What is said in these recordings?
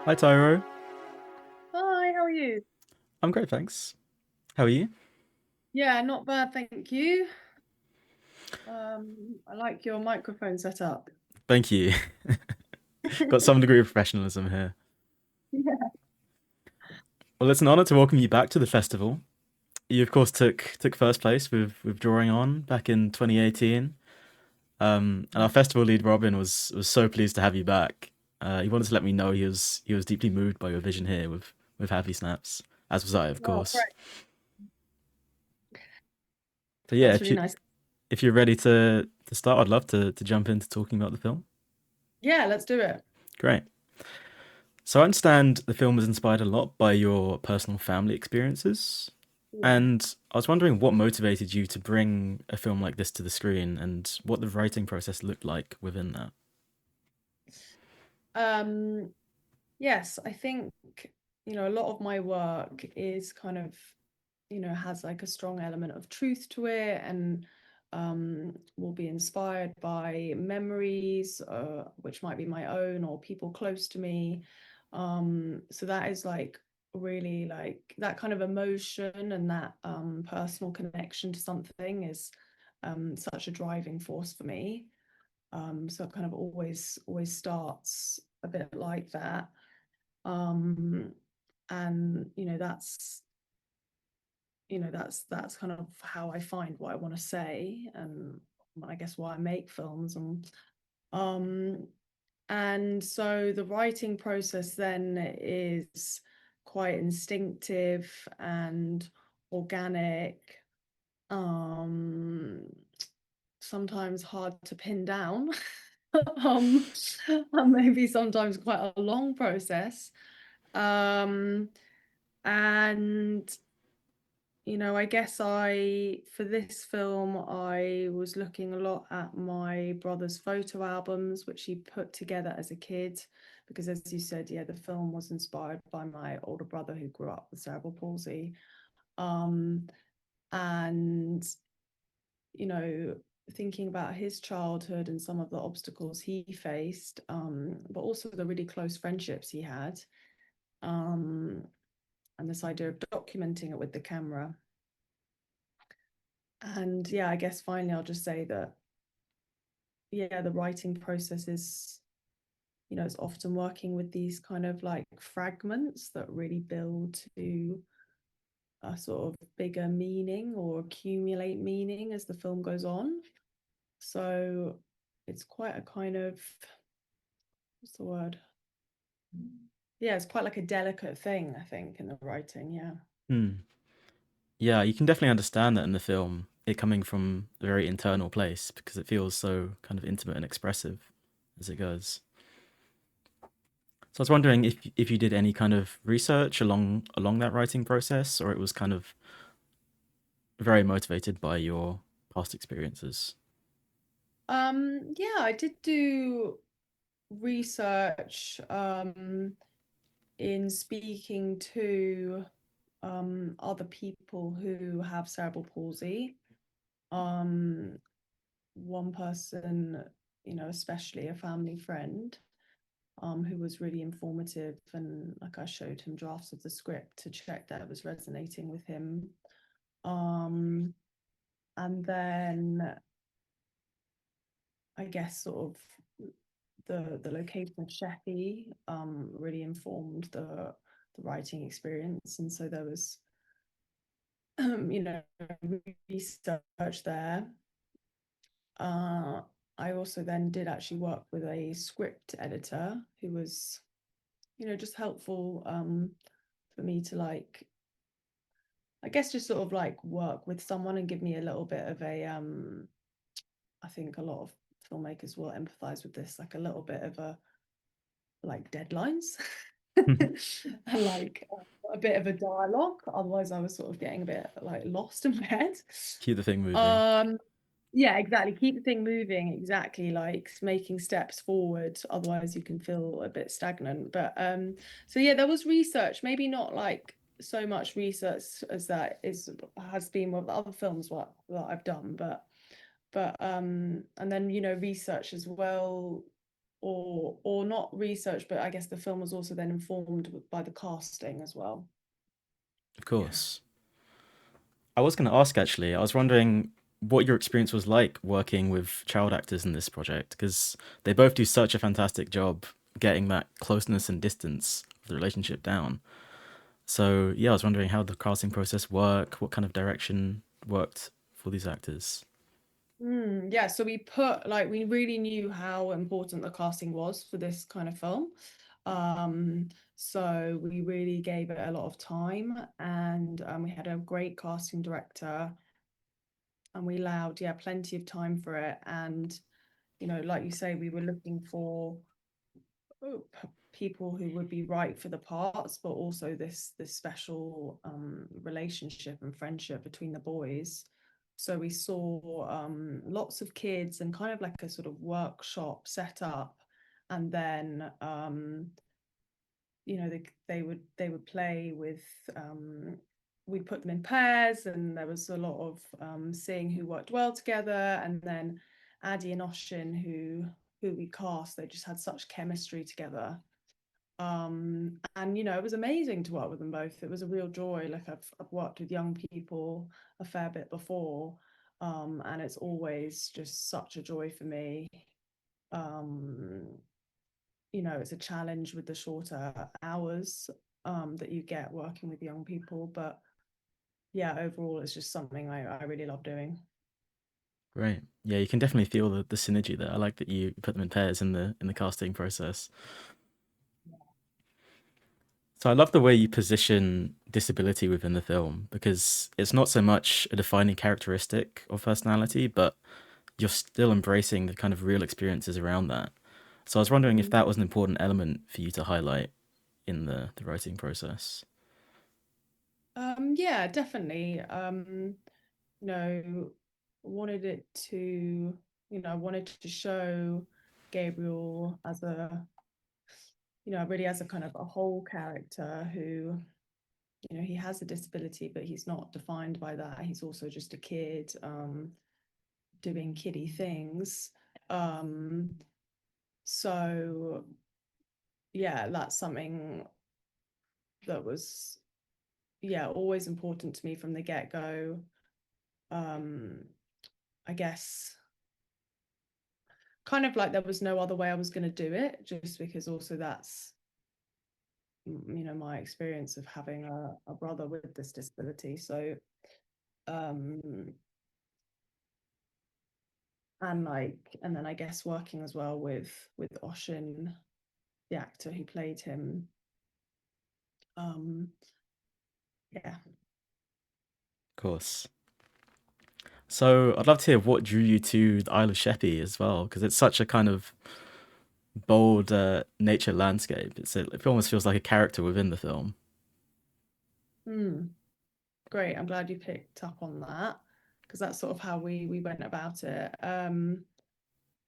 Hi Tyro. Hi, how are you? I'm great, thanks. How are you? Yeah, not bad, thank you. I like your microphone setup. Thank you. Got some degree of professionalism here. Yeah. Well, it's an honor to welcome you back to the festival. You, of course, took first place with Drawing On back in 2018. And our festival lead Robin was so pleased to have you back. He wanted to let me know he was deeply moved by your vision here with Happy Snaps, as was I, of Oh, course. great. So yeah, That's if really you nice. if you're ready to start, I'd love to jump into talking about the film. Yeah, let's do it. Great. So I understand the film was inspired a lot by your personal family experiences. Yeah. And I was wondering what motivated you to bring a film like this to the screen and what the writing process looked like within that. Um, yes, I think, a lot of my work is kind of, has like a strong element of truth to it and will be inspired by memories, which might be my own or people close to me. So that is like really like that kind of emotion and that personal connection to something is such a driving force for me. So it kind of always starts a bit like that. Um, and that's kind of how I find what I want to say, and I guess why I make films. Um and so the writing process then is quite instinctive and organic, um sometimes hard to pin down. um and maybe sometimes quite a long process. um and I guess for this film, I was looking a lot at my brother's photo albums, which he put together as a kid, because as you said, yeah, the film was inspired by my older brother who grew up with cerebral palsy. Um, and, you know, thinking about his childhood and some of the obstacles he faced, but also the really close friendships he had, um, and this idea of documenting it with the camera. And yeah, I guess finally I'll just say that, yeah, the writing process is, it's often working with these kind of like fragments that really build to a sort of bigger meaning or accumulate meaning as the film goes on. So it's quite a kind of, what's the word? Yeah, it's quite like a delicate thing, I think, in the writing. Yeah. Hmm. Yeah, you can definitely understand that in the film, it coming from a very internal place because it feels so kind of intimate and expressive as it goes. So I was wondering if you did any kind of research along that writing process, or it was kind of very motivated by your past experiences. Yeah, I did do research in speaking to other people who have cerebral palsy. Um, One person, especially a family friend, who was really informative, and like I showed him drafts of the script to check that it was resonating with him. Um, and then I guess sort of the location of Sheppey really informed the writing experience, and so there was you know research there. Uh, I also then did actually work with a script editor who was, just helpful for me to like, I guess, just sort of like work with someone and give me a little bit of a, I think a lot of filmmakers will empathize with this, like a little bit of a like deadlines and like a bit of a dialogue. Otherwise, I was sort of getting a bit like lost in my head. Keep the thing moving. Um, Yeah, exactly. Keep the thing moving, exactly, like making steps forward. Otherwise, you can feel a bit stagnant. But so yeah, there was research, maybe not like so much research as that is has been with other films what I've done, but and then research as well or not research, but I guess the film was also then informed by the casting as well. Of Yeah. course. I was going to ask actually, I was wondering what your experience was like working with child actors in this project, because they both do such a fantastic job getting that closeness and distance of the relationship down. So, yeah, I was wondering how the casting process worked, what kind of direction worked for these actors. Yeah, so we really knew how important the casting was for this kind of film. So we really gave it a lot of time, and we had a great casting director, and we allowed, yeah, plenty of time for it. And, like you say, we were looking for people who would be right for the parts, but also this special relationship and friendship between the boys. So we saw lots of kids and kind of like a sort of workshop set up, and then they would play with we put them in pairs, and there was a lot of seeing who worked well together, and then Addie and Oshin who we cast, they just had such chemistry together. And it was amazing to work with them both. It was a real joy. Like I've worked with young people a fair bit before, and it's always just such a joy for me. um it's a challenge with the shorter hours that you get working with young people, but yeah, overall it's just something I really love doing. Right. Yeah, you can definitely feel the synergy there. I like that you put them in pairs in the casting process. So I love the way you position disability within the film because it's not so much a defining characteristic of personality, but you're still embracing the kind of real experiences around that. So I was wondering if Mm. that was an important element for you to highlight in the writing process. Yeah, definitely. You know, wanted it to, I wanted to show Gabriel as really as a kind of a whole character who, he has a disability, but he's not defined by that. He's also just a kid, doing kiddie things. Um, so yeah, that's something that was, yeah, always important to me from the get-go. Um, I guess kind of like there was no other way I was going to do it, just because also that's my experience of having a brother with this disability. So um and then I guess working as well with Oshin, the actor who played him. um yeah. Of course. So I'd love to hear what drew you to the Isle of Sheppey as well, because it's such a kind of bold nature landscape. It almost feels like a character within the film. Hmm. Great, I'm glad you picked up on that, because that's sort of how we went about it.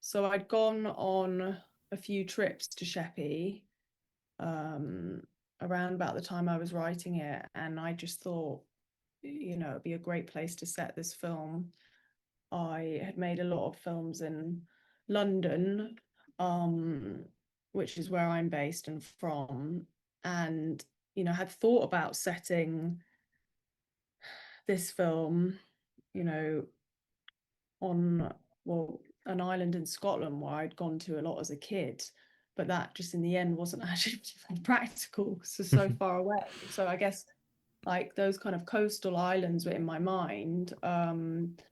So I'd gone on a few trips to Sheppey, um, around about the time I was writing it, and I just thought, it'd be a great place to set this film. I had made a lot of films in London, um, which is where I'm based and from, and had thought about setting this film, you know, on, well, an island in Scotland where I'd gone to a lot as a kid, but that just in the end wasn't actually practical, so far away. So I guess like those kind of coastal islands were in my mind, and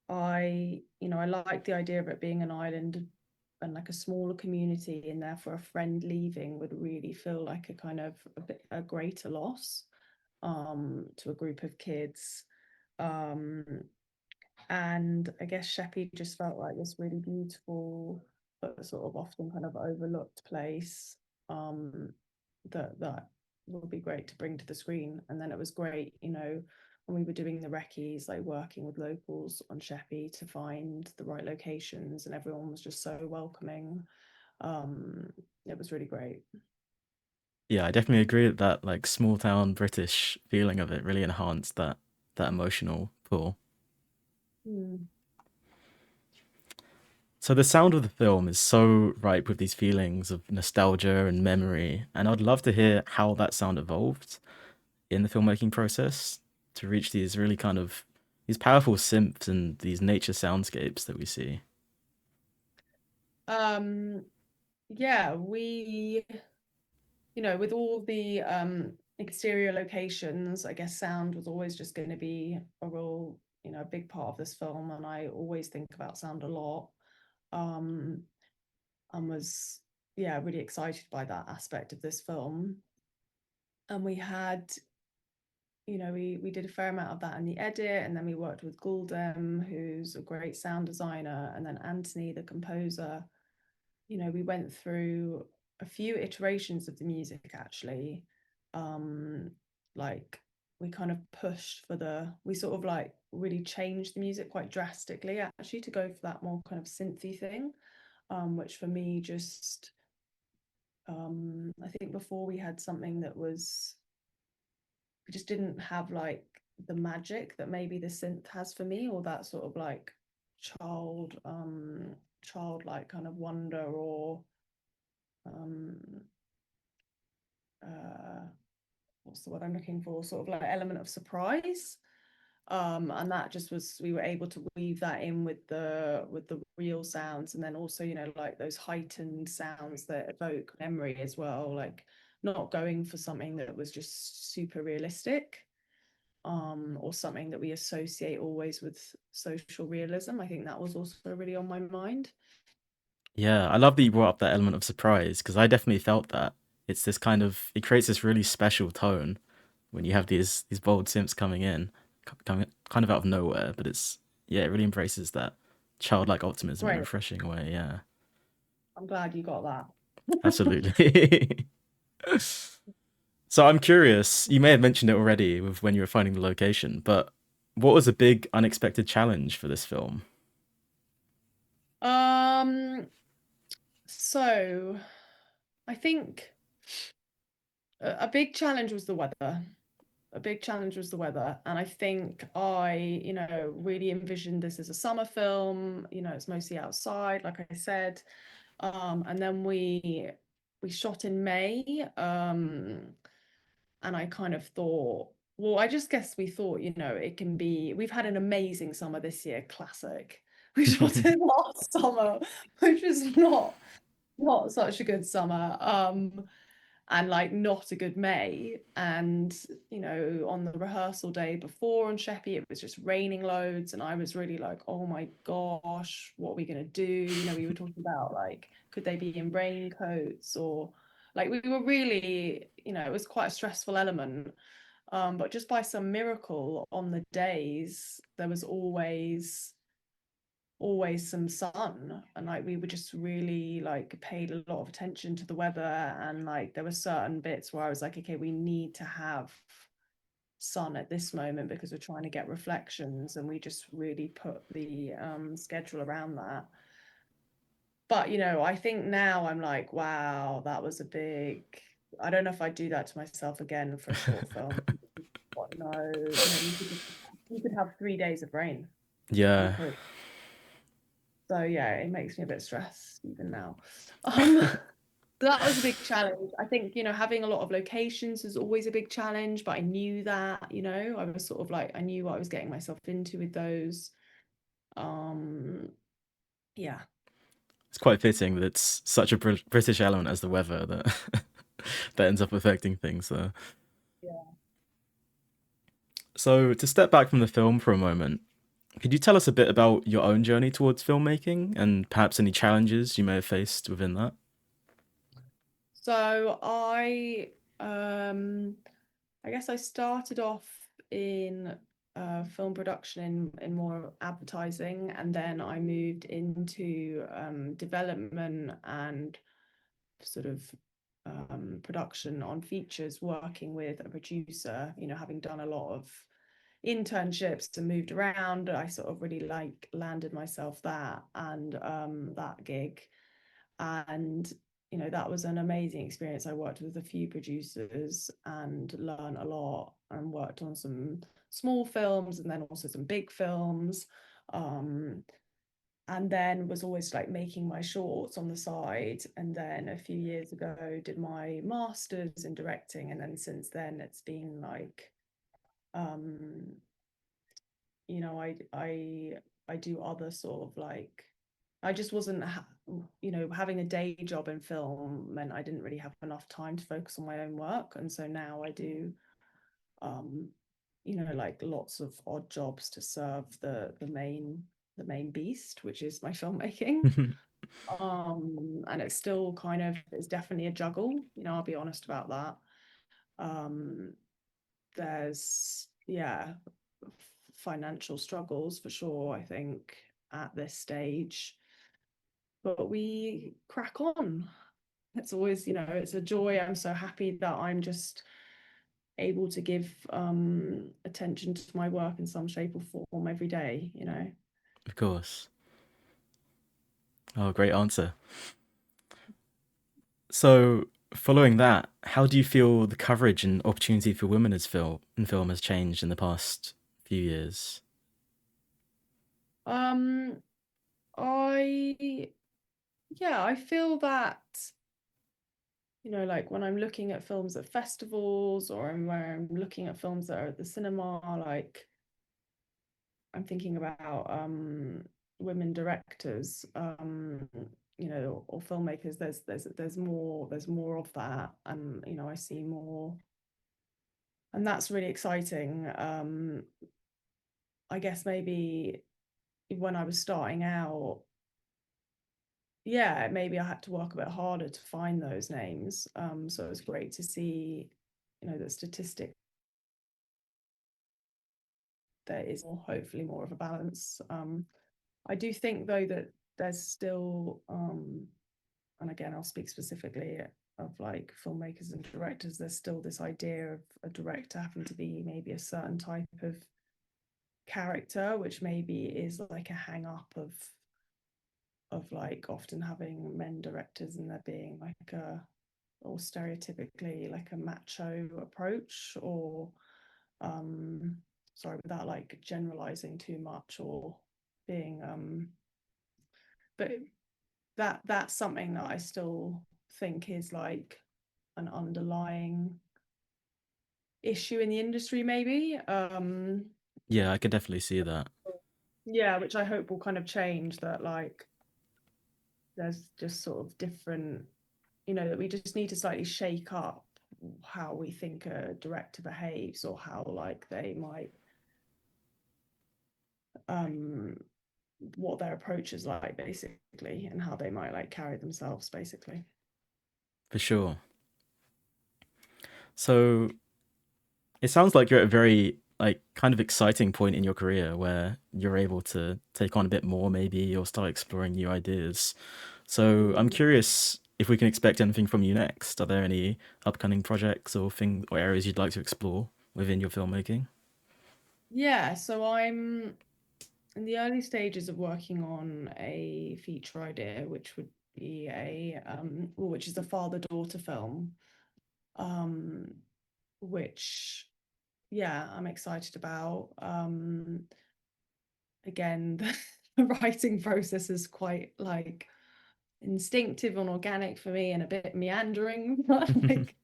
I like the idea of it being an island and like a smaller community, and therefore a friend leaving would really feel like a kind of a greater loss to a group of kids. Um, and I guess Sheppey just felt like this really beautiful but sort of often kind of overlooked place, um, that would be great to bring to the screen. And then it was great, when we were doing the recce's, like working with locals on Sheppey to find the right locations, and everyone was just so welcoming. Um, it was really great. Yeah, I definitely agree that that like small town British feeling of it really enhanced that emotional pull. Mm. So So the sound of the film is so ripe with these feelings of nostalgia and memory, and I'd love to hear how that sound evolved in the filmmaking process to reach these really kind of these powerful synths and these nature soundscapes that we see. Um, yeah, with all the exterior locations, I guess sound was always just going to be a real, a big part of this film, and I always think about sound a lot. Um, and was, yeah, really excited by that aspect of this film. And we had, we did a fair amount of that in the edit, and then we worked with Guldem, who's a great sound designer, and then Anthony, the composer. We went through a few iterations of the music actually. Um, like we kind of pushed for we sort of like really changed the music quite drastically actually to go for that more kind of synthy thing, which for me just, I think before we had something that we just didn't have like the magic that maybe the synth has for me, or that sort of like childlike kind of wonder, or um uh what's the word I'm looking for, sort of like element of surprise. And that just was, we were able to weave that in with the real sounds, and then also, like those heightened sounds that evoke memory as well, like not going for something that was just super realistic, or something that we associate always with social realism. I think that was also really on my mind. Yeah, I love that you brought up that element of surprise because I definitely felt that. It's this kind of it creates this really special tone when you have these bold synths coming in, coming kind of out of nowhere, but it's yeah, it really embraces that childlike optimism in a Great. refreshing way. Yeah, I'm glad you got that. absolutely. So I'm curious, you may have mentioned it already with when you were finding the location, but what was a big unexpected challenge for this film? um so I think a big challenge was the weather. A big challenge was the weather. And I think really envisioned this as a summer film. It's mostly outside, like I said. And then we shot in May. And I kind of thought, well, I just guess we thought, it can be, we've had an amazing summer this year, classic. We shot it last summer, which is not such a good summer. And like not a good May. And, on the rehearsal day before on Sheppey, it was just raining loads. And I was really like, oh my gosh, what are we going to do? We were talking about like, could they be in raincoats, or like we were really, it was quite a stressful element. But just by some miracle on the days, there was always some sun, and like we were just really like paid a lot of attention to the weather, and like there were certain bits where I was like, okay, we need to have sun at this moment because we're trying to get reflections, and we just really put the schedule around that. But I think now I'm like, wow, that was a big, I don't know if I'd do that to myself again for a short film. What, no, you could have 3 days of rain. You Yeah, could. So yeah, it makes me a bit stressed even now. That was a big challenge. I think, having a lot of locations is always a big challenge, but I knew that, I was sort of like, I knew what I was getting myself into with those. Um, yeah. it's quite fitting that it's such a British element as the weather that that ends up affecting things. Yeah. So to step back from the film for a moment, could you tell us a bit about your own journey towards filmmaking and perhaps any challenges you may have faced within that? So I guess I started off in film production in more advertising, and then I moved into development and sort of production on features, working with a producer, having done a lot of internships and moved around. I sort of really like landed myself that gig. And that was an amazing experience. I worked with a few producers and learned a lot, and worked on some small films and then also some big films. Um, and then was always like making my shorts on the side. And then a few years ago, did my master's in directing. And then since then, it's been like, um, you know, I do other sort of like, I just wasn't, you know, having a day job in film meant I didn't really have enough time to focus on my own work. And so now I do, um, you know, like lots of odd jobs to serve the main beast, which is my filmmaking. And it's still kind of, it's definitely a juggle, you know, I'll be honest about that. Um, there's, yeah, financial struggles for sure, I think, at this stage, but we crack on. It's always, you know, it's a joy. I'm so happy that I'm just able to give attention to my work in some shape or form every day, you know. Of course. Oh, great answer. So, following that, how do you feel the coverage and opportunity for women as film has changed in the past few years? um I yeah, I feel that, you know, like when I'm looking at films at festivals, or where I'm looking at films that are at the cinema, like I'm thinking about women directors, you know, or filmmakers. There's more of that, and you know, I see more, and that's really exciting. I guess maybe when I was starting out, yeah, maybe I had to work a bit harder to find those names. So it was great to see, you know, the statistic there is more, hopefully more of a balance. I do think though that there's still, and again, I'll speak specifically of like filmmakers and directors, there's still this idea of a director having to be maybe a certain type of character, which maybe is like a hang up of like often having men directors and there being like a, or stereotypically like a macho approach, or um sorry, without like generalizing too much or being but that's something that I still think is like an underlying issue in the industry maybe. Yeah, I could definitely see that. Yeah, which I hope will kind of change, that like there's just sort of different, you know, that we just need to slightly shake up how we think a director behaves, or how like they might um what their approach is like basically, and how they might like carry themselves basically. For sure. So, it sounds like you're at a very like kind of exciting point in your career where you're able to take on a bit more maybe or start exploring new ideas. So, I'm Mm. curious if we can expect anything from you next. Are there any upcoming projects or things or areas you'd like to explore within your filmmaking? Yeah, so I'm in the early stages of working on a feature idea, which would be a well, which is a father-daughter film, um, which yeah, I'm excited about. Again, the writing process is quite like instinctive and organic for me, and a bit meandering, but like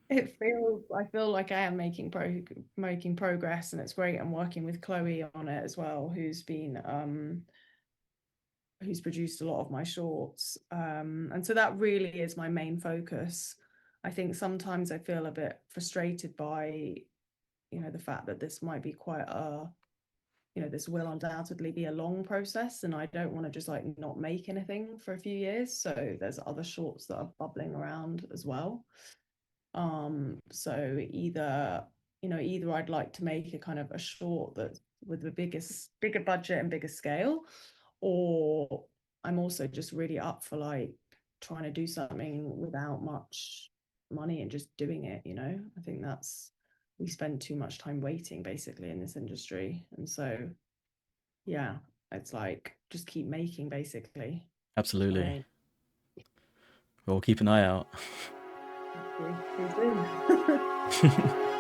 it feels, I feel like I am making progress, and it's great. I'm working with Chloe on it as well, who's produced a lot of my shorts. And so that really is my main focus. I think sometimes I feel a bit frustrated by, you know, the fact that this might be quite a, you know, this will undoubtedly be a long process, and I don't want to just like not make anything for a few years. So there's other shorts that are bubbling around as well. So either, you know, either I'd like to make a kind of a short that with the bigger budget and bigger scale, or I'm also just really up for like trying to do something without much money and just doing it, you know. I think that's, we spend too much time waiting basically in this industry. And so yeah, it's like just keep making basically. It's my Absolutely. aim. We'll keep an eye out. See you soon.